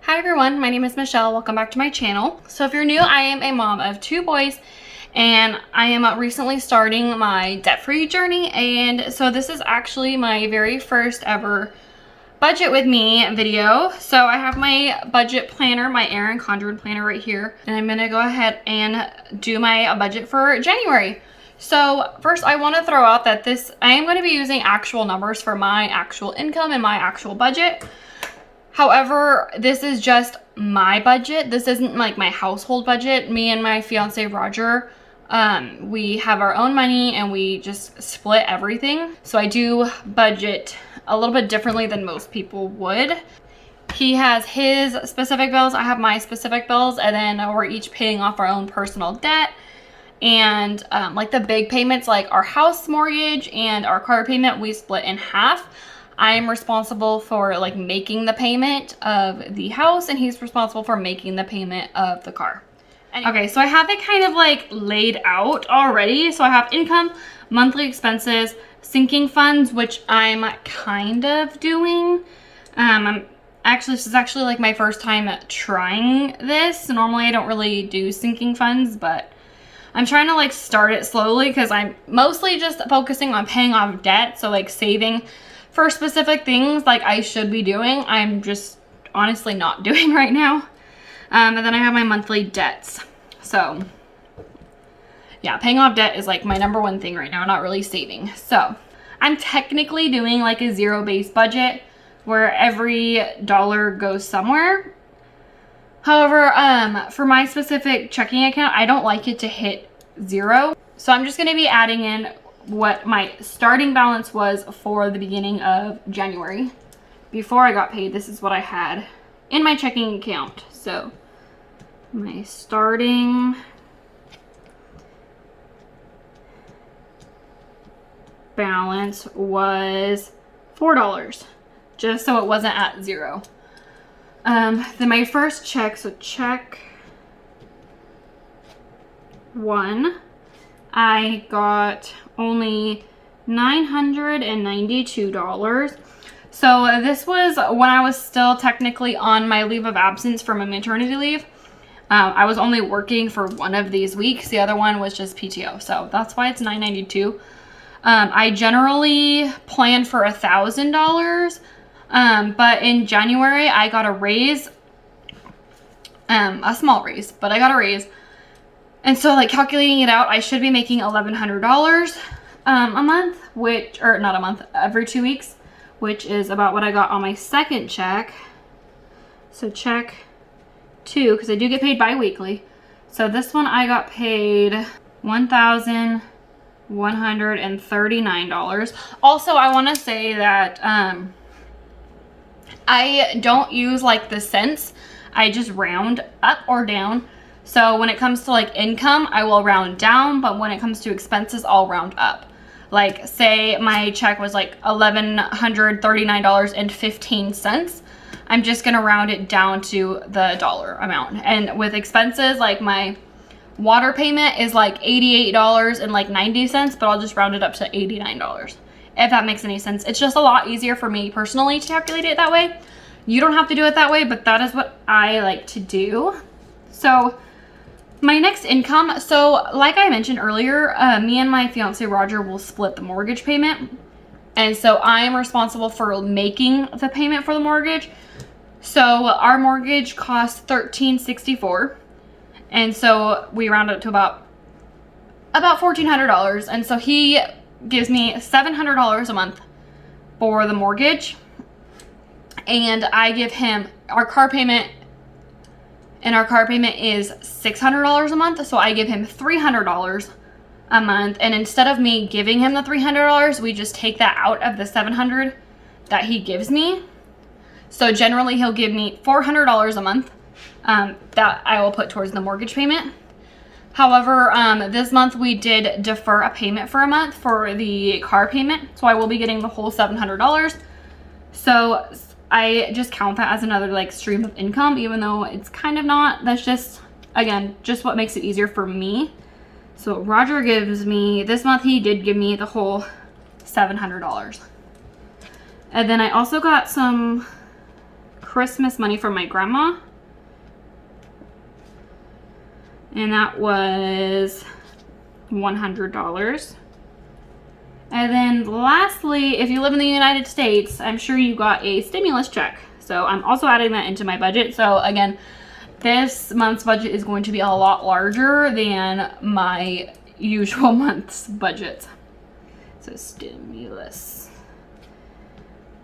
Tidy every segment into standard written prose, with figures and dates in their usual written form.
Hi everyone, my name is Michelle. Welcome back to my channel. So if you're new, I am a mom of 2 boys and I am recently starting my debt-free journey, and so this is actually my very first ever budget with me video. So I have my budget planner, my Erin Condren planner right here, and I'm gonna go ahead and do my budget for January. So first I want to throw out that I am going to be using actual numbers for my actual income and my actual budget. However, this is just my budget. This isn't like my household budget. Me and my fiance Roger, we have our own money and we just split everything. So I do budget a little bit differently than most people would. He has his specific bills, I have my specific bills, and then we're each paying off our own personal debt. And like the big payments, like our house mortgage and our car payment, we split in half. I am responsible for like making the payment of the house, and he's responsible for making the payment of the car. Okay, so I have it kind of like laid out already. So I have income, monthly expenses, sinking funds, which I'm kind of doing. This is actually like my first time trying this. Normally I don't really do sinking funds, but I'm trying to like start it slowly because I'm mostly just focusing on paying off debt. So like saving for specific things like I should be doing, I'm just honestly not doing right now. And then I have my monthly debts. So yeah, paying off debt is like my #1 thing right now, not really saving. So I'm technically doing like a zero-based budget where every dollar goes somewhere. However, for my specific checking account, I don't like it to hit zero. So I'm just gonna be adding in what my starting balance was for the beginning of January. Before I got paid, this is what I had in my checking account. So my starting balance was $4, just so it wasn't at zero. Then my first check, so check 1, I got only $992. So this was when I was still technically on my leave of absence from a maternity leave. I was only working for one of these weeks. The other one was just PTO. So that's why it's $992. I generally plan for $1,000. But in January, I got a raise, a small raise, but I got a raise. And so like calculating it out, I should be making $1,100 a month, or not a month, every 2 weeks, which is about what I got on my second check. So check 2, because I do get paid bi-weekly. So this one I got paid $1,139. Also, I want to say that I don't use like the cents. I just round up or down. So when it comes to like income, I will round down, but when it comes to expenses, I'll round up. Like say my check was like $1,139.15. I'm just gonna round it down to the dollar amount. And with expenses, like my water payment is like $88.90, but I'll just round it up to $89. If that makes any sense. It's just a lot easier for me personally to calculate it that way. You don't have to do it that way, but that is what I like to do. So my next income, so like I mentioned earlier, me and my fiance Roger will split the mortgage payment. And so I am responsible for making the payment for the mortgage. So our mortgage costs $1,364. And so we round it to about $1,400. And so he gives me $700 a month for the mortgage, and I give him our car payment, and our car payment is $600 a month, so I give him $300 a month. And instead of me giving him the $300, we just take that out of the $700 that he gives me. So generally he'll give me $400 a month that I will put towards the mortgage payment. However, this month we did defer a payment for a month for the car payment, so I will be getting the whole $700. So I just count that as another like stream of income, even though it's kind of not. That's just, again, just what makes it easier for me. So Roger gives me, this month he did give me the whole $700. And then I also got some Christmas money from my grandma. And that was $100. And then lastly, if you live in the United States, I'm sure you got a stimulus check. So I'm also adding that into my budget. So again, this month's budget is going to be a lot larger than my usual month's budget. So stimulus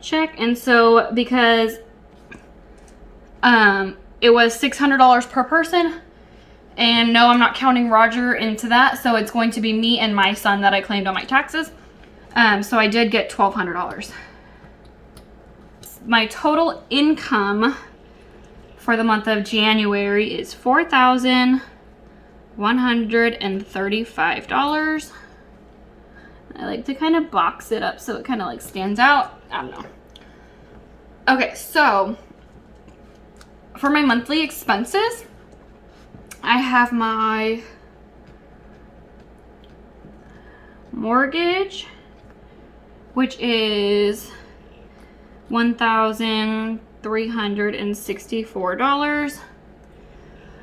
check. And so because it was $600 per person, and no, I'm not counting Roger into that, so it's going to be me and my son that I claimed on my taxes. So I did get $1,200. My total income for the month of January is $4,135. I like to kind of box it up so it kind of like stands out. I don't know. Okay, so for my monthly expenses, I have my mortgage, which is $1,364.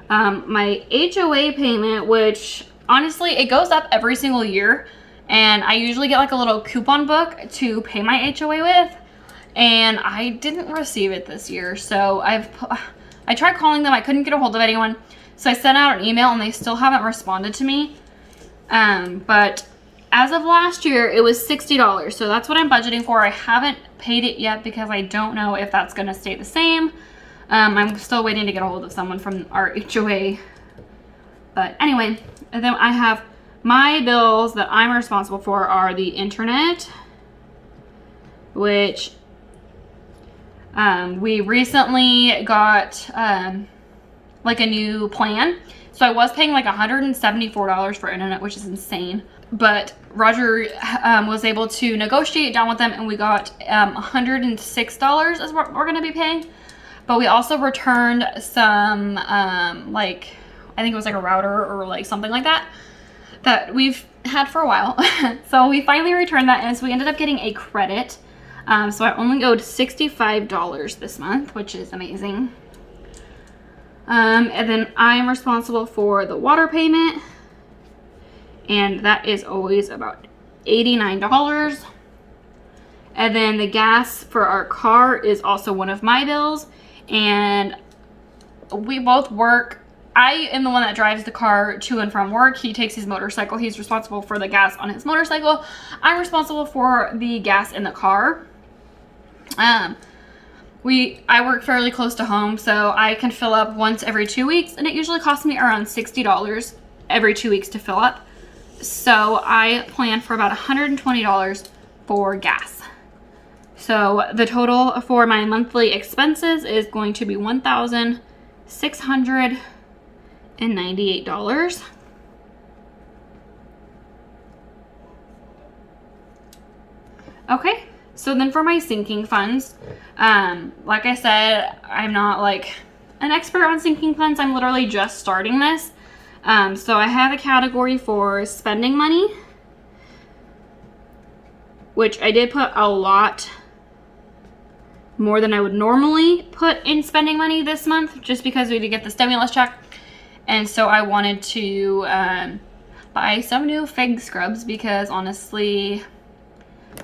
My HOA payment, which honestly, it goes up every single year, and I usually get like a little coupon book to pay my HOA with, and I didn't receive it this year. So I tried calling them. I couldn't get a hold of anyone. So I sent out an email and they still haven't responded to me. But as of last year, it was $60. So that's what I'm budgeting for. I haven't paid it yet because I don't know if that's going to stay the same. I'm still waiting to get a hold of someone from our HOA. But anyway, and then I have my bills that I'm responsible for are the internet, which we recently got like a new plan. So I was paying like $174 for internet, which is insane. But Roger was able to negotiate down with them, and we got $106 is what we're going to be paying. But we also returned some, like, I think it was like a router or like something like that we've had for a while. So we finally returned that, and so we ended up getting a credit. So I only owed $65 this month, which is amazing. And then I'm responsible for the water payment, and that is always about $89. And then the gas for our car is also one of my bills, and we both work. I am the one that drives the car to and from work. He takes his motorcycle. He's responsible for the gas on his motorcycle. I'm responsible for the gas in the car. I work fairly close to home, so I can fill up once every 2 weeks, and it usually costs me around $60 every 2 weeks to fill up. So I plan for about $120 for gas. So the total for my monthly expenses is going to be $1,698. Okay. So then for my sinking funds, like I said, I'm not like an expert on sinking funds. I'm literally just starting this. So I have a category for spending money, which I did put a lot more than I would normally put in spending money this month, just because we did get the stimulus check. And so I wanted to buy some new fig scrubs, because honestly,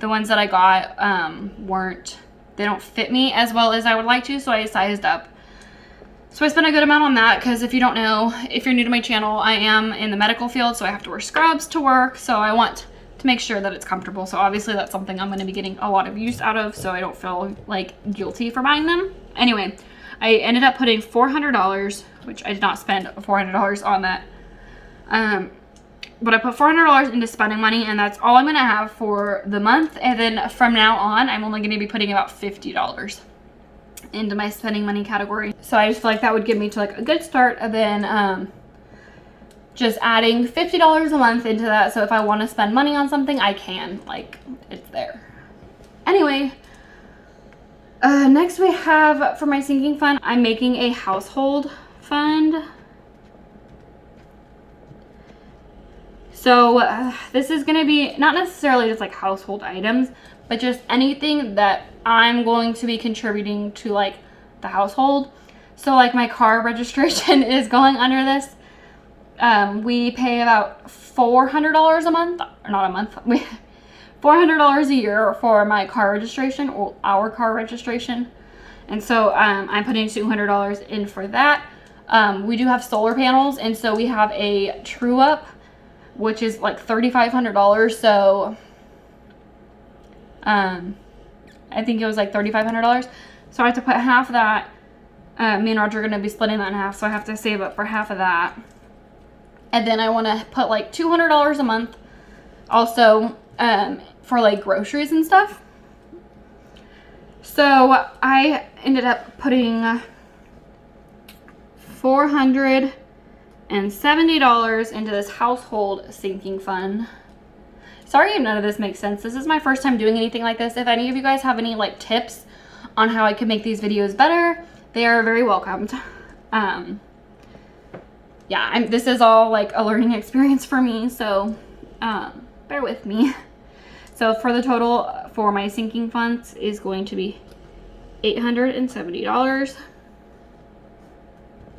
the ones that I got they don't fit me as well as I would like to, so I sized up. So I spent a good amount on that, because if you don't know, if you're new to my channel, I am in the medical field, so I have to wear scrubs to work, so I want to make sure that it's comfortable. So obviously that's something I'm going to be getting a lot of use out of, so I don't feel like guilty for buying them. Anyway, I ended up putting $400, which I did not spend $400 on that. But I put $400 into spending money, and that's all I'm going to have for the month. And then from now on, I'm only going to be putting about $50 into my spending money category. So I just feel like that would give me to like a good start. And then just adding $50 a month into that. So if I want to spend money on something, I can. Like, it's there. Anyway, next we have for my sinking fund, I'm making a household fund. So this is going to be not necessarily just like household items, but just anything that I'm going to be contributing to like the household. So like my car registration is going under this. We pay about $400 a month, or not a month, $400 a year for my car registration, or our car registration. And so I'm putting $200 in for that. We do have solar panels, and so we have a true up, which is like $3,500. So I think it was like $3,500. So I have to put half of that. Me and Roger are going to be splitting that in half, so I have to save up for half of that. And then I want to put like $200 a month also for like groceries and stuff. So I ended up putting $470 into this household sinking fund. Sorry if none of this makes sense. This is my first time doing anything like this. If any of you guys have any like tips on how I can make these videos better, they are very welcomed. Yeah, this is all like a learning experience for me, so bear with me. So for the total for my sinking funds is going to be $870.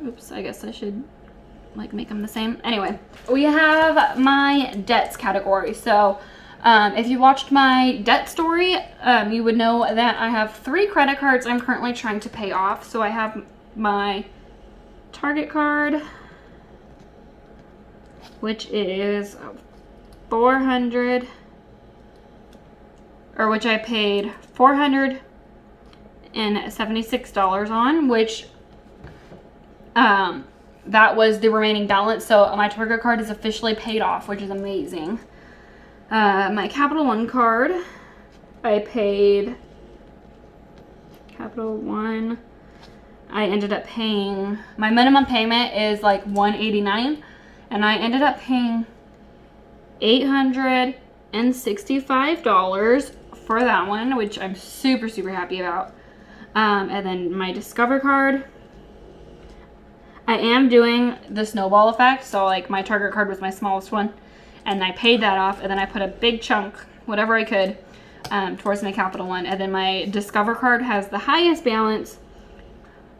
Oops, I guess I should like make them the same. Anyway, we have my debts category. So if you watched my debt story, you would know that I have 3 credit cards I'm currently trying to pay off. So I have my Target card, which is which I paid $476 on, which that was the remaining balance. So my Target card is officially paid off, which is amazing. My Capital One card, I paid Capital One. I ended up paying, my minimum payment is like $189, and I ended up paying $865 for that one, which I'm super, super happy about. And then my Discover card, I am doing the snowball effect. So like my Target card was my smallest one, and I paid that off, and then I put a big chunk, whatever I could, towards my Capital One. And then my Discover card has the highest balance.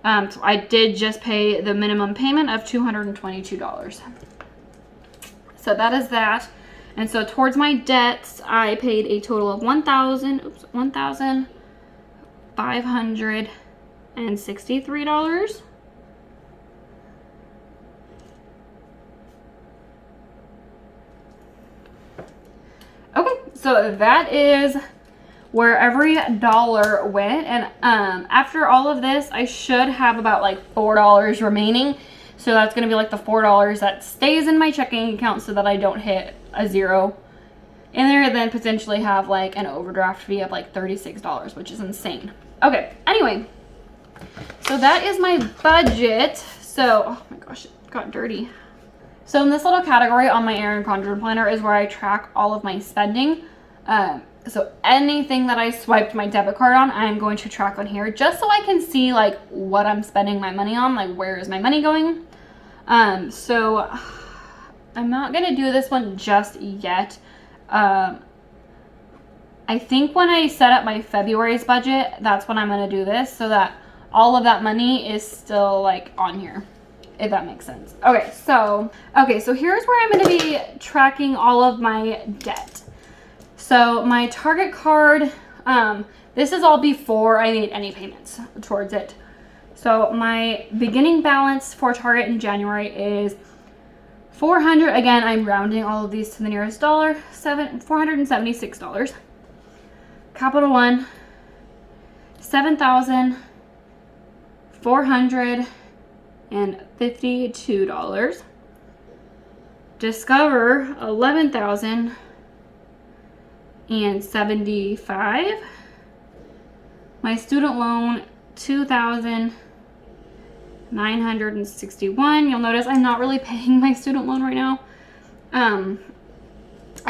So I did just pay the minimum payment of $222. So that is that. And so towards my debts, I paid a total of $1,563. Okay, so that is where every dollar went. And after all of this, I should have about like $4 remaining. So that's going to be like the $4 that stays in my checking account so that I don't hit a zero in there, and then potentially have like an overdraft fee of like $36, which is insane. Okay, anyway, so that is my budget. So, oh my gosh, it got dirty. So in this little category on my Erin Condren planner is where I track all of my spending. So anything that I swiped my debit card on, I'm going to track on here just so I can see like what I'm spending my money on, like where is my money going. So I'm not going to do this one just yet. I think when I set up my February's budget, that's when I'm going to do this so that all of that money is still like on here, if that makes sense. Okay, so here's where I'm going to be tracking all of my debt. So my Target card, this is all before I made any payments towards it. So my beginning balance for Target in January is $400. Again, I'm rounding all of these to the nearest dollar. $476. Capital One, $7,452. Discover, $11,075. My student loan, $2,961. You'll notice I'm not really paying my student loan right now. I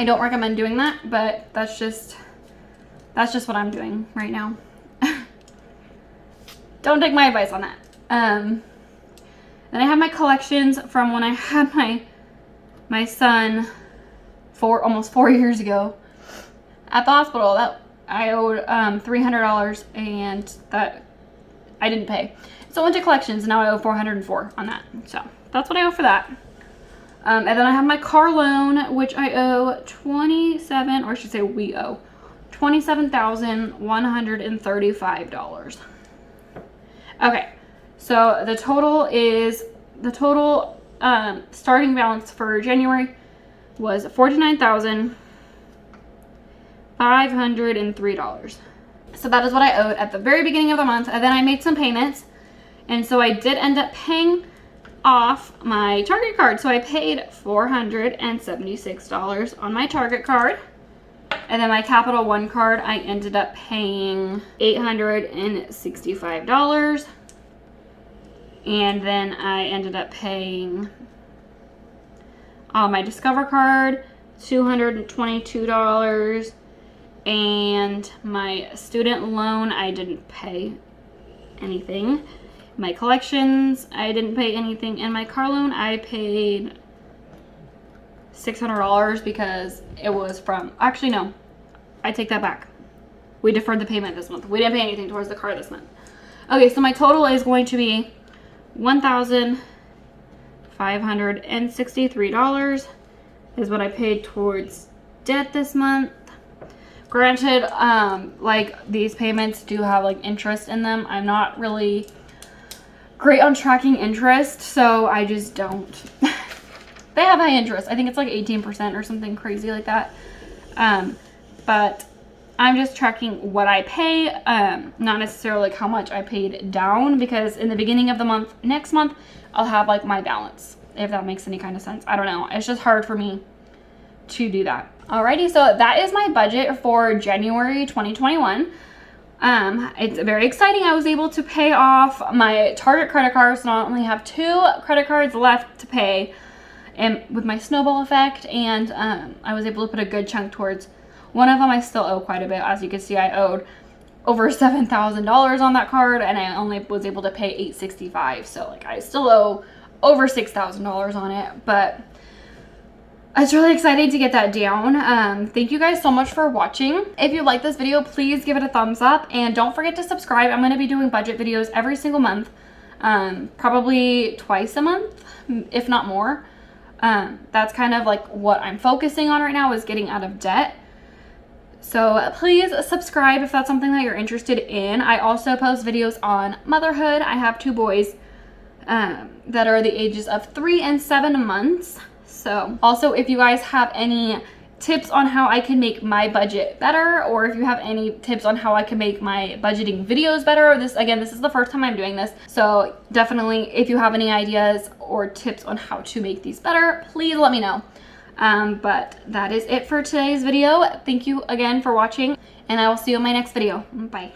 don't recommend doing that, but that's just what I'm doing right now. Don't take my advice on that. Then I have my collections from when I had my son almost 4 years ago at the hospital. That I owed $300, and that I didn't pay. So I went to collections and now I owe $404 on that. So that's what I owe for that. And then I have my car loan, which I owe we owe $27,135. Okay, so the total starting balance for January was $49,503. So that is what I owed at the very beginning of the month, and then I made some payments, and so I did end up paying off my Target card. So I paid $476 on my Target card, and then my Capital One card I ended up paying $865, and then I ended up paying on my Discover card $222, and my student loan I didn't pay anything. My collections I didn't pay anything, and my car loan I paid $600 because it was from, actually no, I take that back. We deferred the payment this month. We didn't pay anything towards the car this month. Okay, so my total is going to be $1,563 is what I paid towards debt this month. Granted, like these payments do have like interest in them. I'm not really great on tracking interest, so I just don't. They have high interest. I think it's like 18% or something crazy like that. But I'm just tracking what I pay, not necessarily like how much I paid down, because in the beginning of the month, next month, I'll have like my balance, if that makes any kind of sense. I don't know. It's just hard for me to do that. Alrighty, so that is my budget for January 2021. It's very exciting. I was able to pay off my Target credit card, so I only have 2 credit cards left to pay, and with my Snowball effect, and I was able to put a good chunk towards one of them. I still owe quite a bit. As you can see, I owed over $7,000 on that card, and I only was able to pay $865, so like I still owe over $6,000 on it, but it's really exciting to get that down. Thank you guys so much for watching. If you like this video, please give it a thumbs up, and don't forget to subscribe. I'm going to be doing budget videos every single month, probably twice a month, if not more. That's kind of like what I'm focusing on right now, is getting out of debt. So please subscribe if that's something that you're interested in. I also post videos on motherhood. I have 2 boys that are the ages of 3 and 7 months. So also, if you guys have any tips on how I can make my budget better, or if you have any tips on how I can make my budgeting videos better, this is the first time I'm doing this. So definitely, if you have any ideas or tips on how to make these better, please let me know. But that is it for today's video. Thank you again for watching, and I will see you in my next video. Bye.